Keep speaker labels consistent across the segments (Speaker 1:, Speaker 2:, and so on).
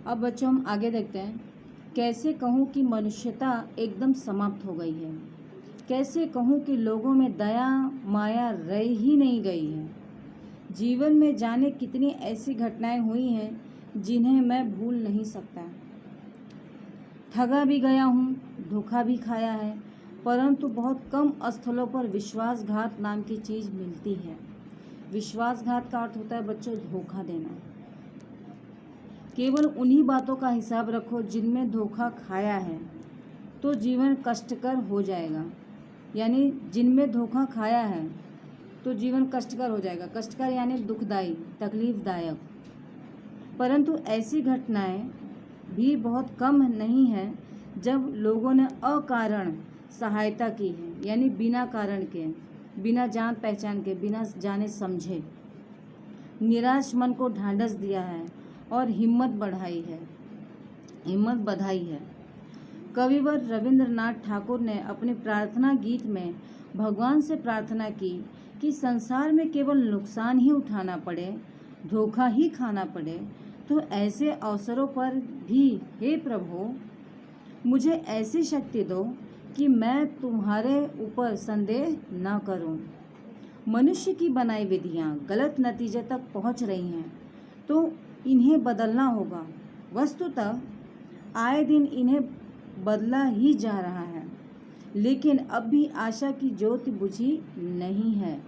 Speaker 1: अब बच्चों हम आगे देखते हैं। कैसे कहूँ कि मनुष्यता एकदम समाप्त हो गई है। कैसे कहूँ कि लोगों में दया माया रह ही नहीं गई है। जीवन में जाने कितनी ऐसी घटनाएं हुई हैं जिन्हें मैं भूल नहीं सकता। ठगा भी गया हूँ, धोखा भी खाया है, परंतु बहुत कम स्थलों पर विश्वासघात नाम की चीज़ मिलती है। विश्वासघात का अर्थ होता है बच्चों धोखा देना। केवल उन्हीं बातों का हिसाब रखो जिनमें धोखा खाया है, तो जीवन कष्टकर हो जाएगा। यानी जिनमें धोखा खाया है तो जीवन कष्टकर हो जाएगा। कष्टकर यानी दुखदायी, तकलीफदायक। परंतु ऐसी घटनाएं भी बहुत कम नहीं है जब लोगों ने अकारण सहायता की है, यानी बिना कारण के, बिना जान पहचान के, बिना जाने समझे निराश मन को ढांढस दिया है और हिम्मत बधाई है। कविवर रविंद्रनाथ ठाकुर ने अपने प्रार्थना गीत में भगवान से प्रार्थना की कि संसार में केवल नुकसान ही उठाना पड़े, धोखा ही खाना पड़े, तो ऐसे अवसरों पर भी हे प्रभु मुझे ऐसी शक्ति दो कि मैं तुम्हारे ऊपर संदेह न करूं। मनुष्य की बनाई विधियां गलत नतीजे तक पहुंच रही हैं, तो इन्हें बदलना होगा। वस्तुतः आए दिन इन्हें बदला ही जा रहा है, लेकिन अब भी आशा की ज्योति बुझी नहीं है।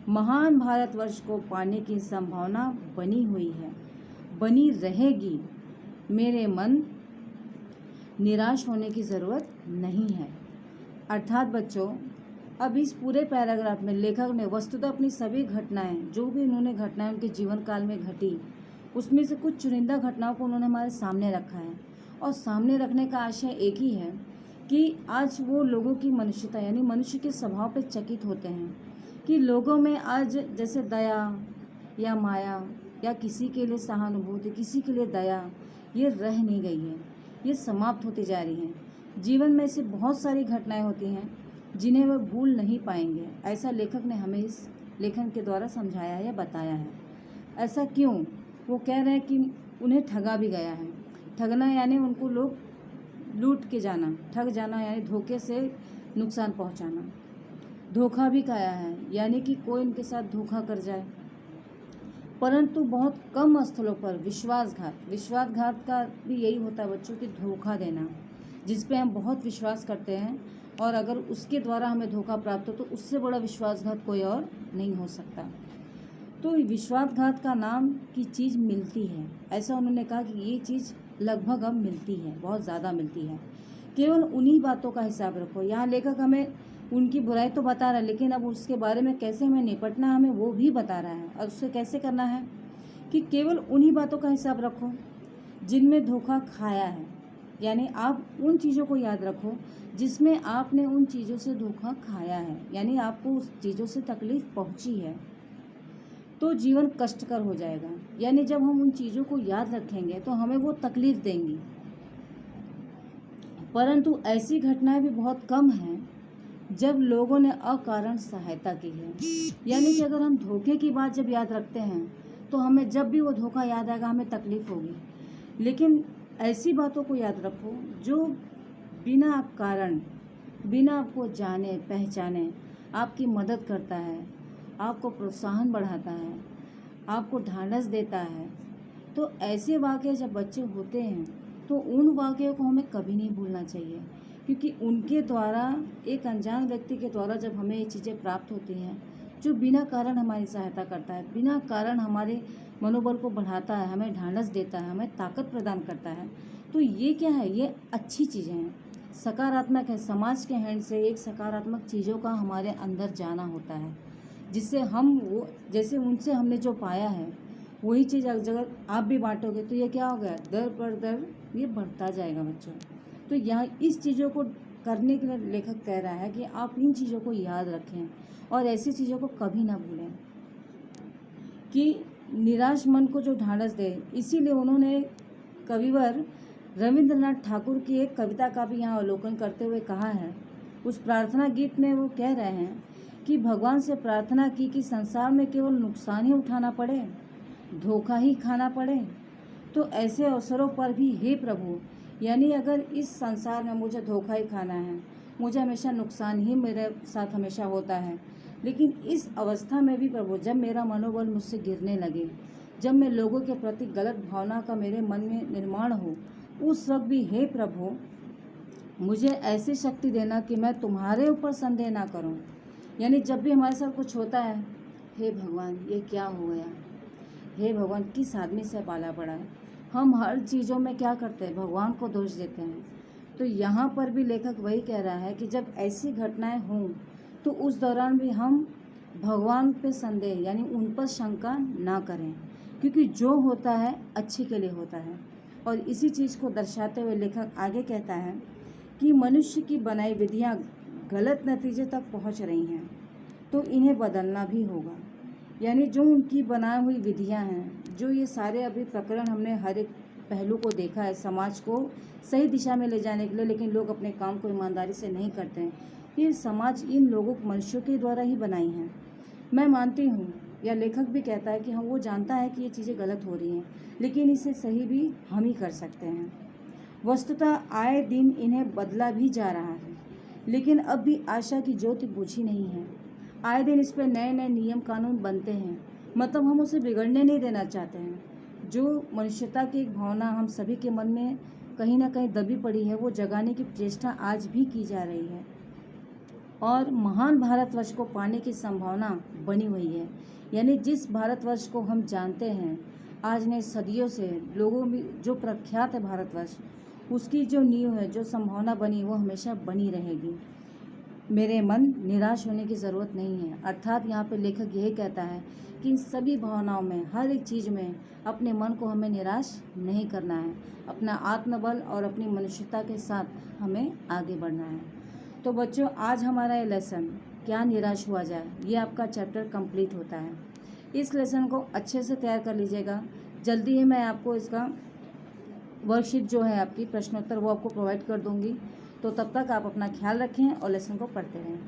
Speaker 1: महान भारतवर्ष को पाने की संभावना बनी हुई है, बनी रहेगी। मेरे मन निराश होने की ज़रूरत नहीं है। अर्थात बच्चों, अब इस पूरे पैराग्राफ में लेखक ने वस्तुतः अपनी सभी घटनाएं, जो भी उन्होंने घटनाएं उनके जीवन काल में घटी, उसमें से कुछ चुनिंदा घटनाओं को उन्होंने हमारे सामने रखा है। और सामने रखने का आशय एक ही है कि आज वो लोगों की मनुष्यता यानी मनुष्य के स्वभाव पर चकित होते हैं कि लोगों में आज जैसे दया या माया या किसी के लिए सहानुभूति, किसी के लिए दया, ये रह नहीं गई है, ये समाप्त होती जा रही हैं। जीवन में ऐसी बहुत सारी घटनाएं होती हैं जिन्हें वह भूल नहीं पाएंगे। ऐसा लेखक ने हमें इस लेखन के द्वारा समझाया है या बताया है। ऐसा क्यों? वो कह रहे हैं कि उन्हें ठगा भी गया है। ठगना यानी उनको लोग लूट के जाना, ठग जाना यानी धोखे से नुकसान पहुंचाना। धोखा भी खाया है यानी कि कोई उनके साथ धोखा कर जाए। परंतु बहुत कम स्थलों पर विश्वासघात का भी यही होता है बच्चों की धोखा देना, जिस पे हम बहुत विश्वास करते हैं और अगर उसके द्वारा हमें धोखा प्राप्त हो तो उससे बड़ा विश्वासघात कोई और नहीं हो सकता। तो विश्वासघात का नाम की चीज़ मिलती है। ऐसा उन्होंने कहा कि ये चीज़ लगभग अब मिलती है, बहुत ज़्यादा मिलती है। केवल उन्हीं बातों का हिसाब रखो। यहाँ लेखक हमें उनकी बुराई तो बता रहा है, लेकिन अब उसके बारे में कैसे हमें निपटना है हमें वो भी बता रहा है। और उससे कैसे करना है कि केवल उन्हीं बातों का हिसाब रखो जिनमें धोखा खाया है। यानी आप उन चीज़ों को याद रखो जिसमें आपने उन चीज़ों से धोखा खाया है, यानी आपको उस चीज़ों से तकलीफ पहुंची है, तो जीवन कष्टकर हो जाएगा। यानी जब हम उन चीज़ों को याद रखेंगे तो हमें वो तकलीफ देंगी। परंतु ऐसी घटनाएं भी बहुत कम हैं जब लोगों ने अकारण सहायता की है। यानी कि अगर हम धोखे की बात जब याद रखते हैं तो हमें जब भी वो धोखा याद आएगा हमें तकलीफ होगी। लेकिन ऐसी बातों को याद रखो जो बिना कारण, बिना आपको जाने पहचाने आपकी मदद करता है, आपको प्रोत्साहन बढ़ाता है, आपको ढांढस देता है। तो ऐसे वाक़ये जब बच्चे होते हैं तो उन वाक़यों को हमें कभी नहीं भूलना चाहिए, क्योंकि उनके द्वारा, एक अनजान व्यक्ति के द्वारा जब हमें ये चीज़ें प्राप्त होती हैं जो बिना कारण हमारी सहायता करता है, बिना कारण हमारे मनोबल को बढ़ाता है, हमें ढांढस देता है, हमें ताकत प्रदान करता है, तो ये क्या है? ये अच्छी चीज़ें हैं, सकारात्मक है। समाज के हैंड से एक सकारात्मक चीज़ों का हमारे अंदर जाना होता है, जिससे हम वो जैसे उनसे हमने जो पाया है वही चीज़ अगर आप भी बांटोगे तो ये क्या हो गया? दर पर दर ये बढ़ता जाएगा बच्चों। तो यहाँ इस चीज़ों को करने के लिए लेखक कह रहा है कि आप इन चीज़ों को याद रखें और ऐसी चीज़ों को कभी ना भूलें कि निराश मन को जो ढांढस दे। इसीलिए उन्होंने कविवर रविंद्रनाथ ठाकुर की एक कविता का भी यहाँ अवलोकन करते हुए कहा है। उस प्रार्थना गीत में वो कह रहे हैं कि भगवान से प्रार्थना की कि संसार में केवल नुकसान ही उठाना पड़े, धोखा ही खाना पड़े, तो ऐसे अवसरों पर भी हे प्रभु, यानी अगर इस संसार में मुझे धोखा ही खाना है, मुझे हमेशा नुकसान ही मेरे साथ हमेशा होता है, लेकिन इस अवस्था में भी प्रभु जब मेरा मनोबल मुझसे गिरने लगे, जब मैं लोगों के प्रति गलत भावना का मेरे मन में निर्माण हो, उस वक्त भी हे प्रभु मुझे ऐसी शक्ति देना कि मैं तुम्हारे ऊपर संदेह ना करूं। यानी जब भी हमारे साथ कुछ होता है, हे भगवान ये क्या हो गया, हे भगवान किस आदमी से पाला पड़ा है, हम हर चीज़ों में क्या करते हैं, भगवान को दोष देते हैं। तो यहाँ पर भी लेखक वही कह रहा है कि जब ऐसी घटनाएं हों तो उस दौरान भी हम भगवान पे संदेह यानी उन पर शंका ना करें, क्योंकि जो होता है अच्छे के लिए होता है। और इसी चीज़ को दर्शाते हुए लेखक आगे कहता है कि मनुष्य की बनाई विधियाँ गलत नतीजे तक पहुँच रही हैं, तो इन्हें बदलना भी होगा। यानी जो उनकी बनाई हुई विधियाँ हैं, जो ये सारे अभी प्रकरण हमने हर एक पहलू को देखा है समाज को सही दिशा में ले जाने के लिए, लेकिन लोग अपने काम को ईमानदारी से नहीं करते हैं। ये समाज इन लोगों मनुष्यों के द्वारा ही बनाई हैं। मैं मानती हूँ, या लेखक भी कहता है कि हम वो जानता है कि ये चीज़ें गलत हो रही हैं, लेकिन इसे सही भी हम ही कर सकते हैं। वस्तुतः आए दिन इन्हें बदला भी जा रहा है, लेकिन अब भी आशा की ज्योति बुझी नहीं है। आए दिन इस पर नए नए नियम कानून बनते हैं, मतलब हम उसे बिगड़ने नहीं देना चाहते हैं। जो मनुष्यता की एक भावना हम सभी के मन में कहीं ना कहीं दबी पड़ी है, वो जगाने की चेष्टा आज भी की जा रही है और महान भारतवर्ष को पाने की संभावना बनी हुई है। यानी जिस भारतवर्ष को हम जानते हैं आज ने सदियों से लोगों में जो प्रख्यात है भारतवर्ष, उसकी जो नींव है, जो संभावना बनी, वो हमेशा बनी रहेगी। मेरे मन निराश होने की ज़रूरत नहीं है। अर्थात यहाँ पे लेखक यही कहता है कि इन सभी भावनाओं में, हर एक चीज़ में अपने मन को हमें निराश नहीं करना है। अपना आत्मबल और अपनी मनुष्यता के साथ हमें आगे बढ़ना है। तो बच्चों, आज हमारा ये लेसन क्या निराश हुआ जाए, ये आपका चैप्टर कंप्लीट होता है। इस लेसन को अच्छे से तैयार कर लीजिएगा। जल्दी ही मैं आपको इसका वर्कशीट जो है आपकी प्रश्नोत्तर वो आपको प्रोवाइड कर दूँगी। तो तब तक आप अपना ख्याल रखें और लेसन को पढ़ते रहें।